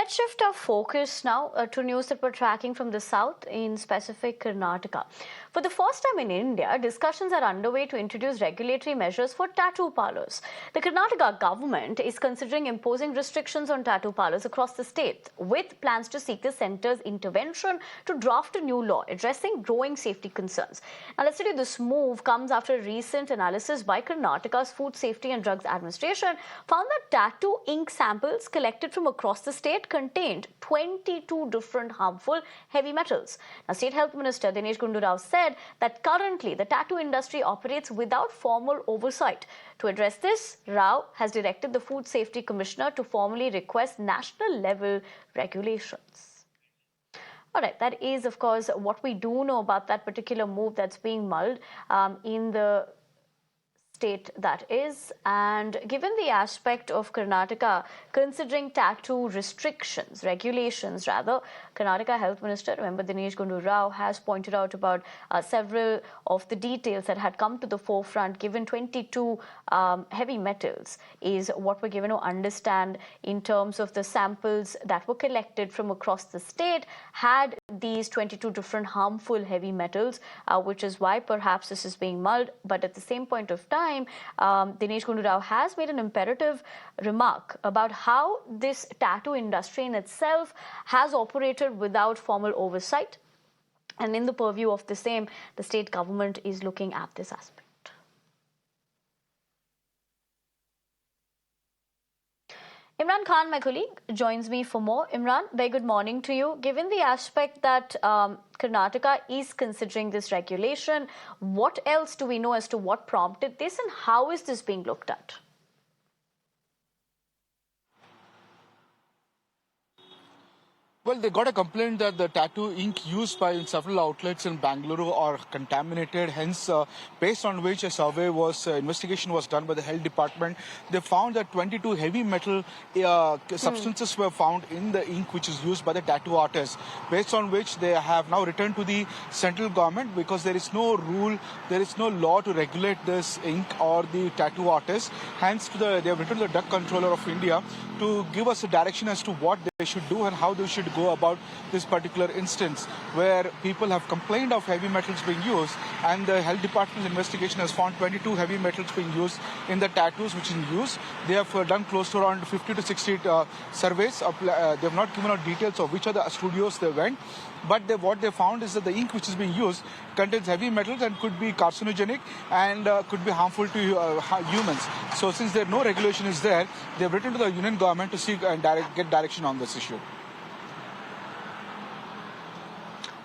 Let's shift our focus now to news that we're tracking from the south, in specific Karnataka. For the first time in India, discussions are underway to introduce regulatory measures for tattoo parlors. The Karnataka government is considering imposing restrictions on tattoo parlors across the state, with plans to seek the centre's intervention to draft a new law addressing growing safety concerns. Now, let's tell you, this move comes after a recent analysis by Karnataka's Food Safety and Drugs Administration found that tattoo ink samples collected from across the state contained 22 different harmful heavy metals. Now, State Health Minister Dinesh Gundu Rao said that currently the tattoo industry operates without formal oversight. To address this, Rao has directed the Food Safety Commissioner to formally request national level regulations. All right, that is, of course, what we do know about that particular move that's being mulled in the state that is. And given the aspect of Karnataka considering tattoo regulations rather, Karnataka Health Minister, remember Dinesh Gundu Rao, has pointed out about several of the details that had come to the forefront. Given 22 heavy metals is what we're given to understand in terms of the samples that were collected from across the state had these 22 different harmful heavy metals, which is why perhaps this is being mulled. But at the same point of time, Dinesh Gundu Rao has made an imperative remark about how this tattoo industry in itself has operated without formal oversight. And in the purview of the same, the state government is looking at this aspect. Imran Khan, my colleague, joins me for more. Imran, very good morning to you. Given the aspect that Karnataka is considering this regulation, what else do we know as to what prompted this and how is this being looked at? Well, they got a complaint that the tattoo ink used by several outlets in Bangalore are contaminated. Hence, based on which a investigation was done by the health department. They found that 22 heavy metal substances were found in the ink which is used by the tattoo artists. Based on which they have now returned to the central government because there is no rule, there is no law to regulate this ink or the tattoo artists. Hence, they have returned to the Drug Controller of India to give us a direction as to what they should do and how they should go about this particular instance where people have complained of heavy metals being used, and the health department's investigation has found 22 heavy metals being used in the tattoos which is in use. They have done close to around 50 to 60 surveys. They have not given out details of which are the studios they went, but what they found is that the ink which is being used contains heavy metals and could be carcinogenic and could be harmful to humans. So since no regulation is there, they have written to the union government to seek and get direction on this issue.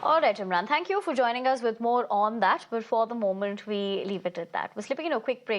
All right, Imran, thank you for joining us with more on that. But for the moment, we leave it at that. We're slipping in a quick break.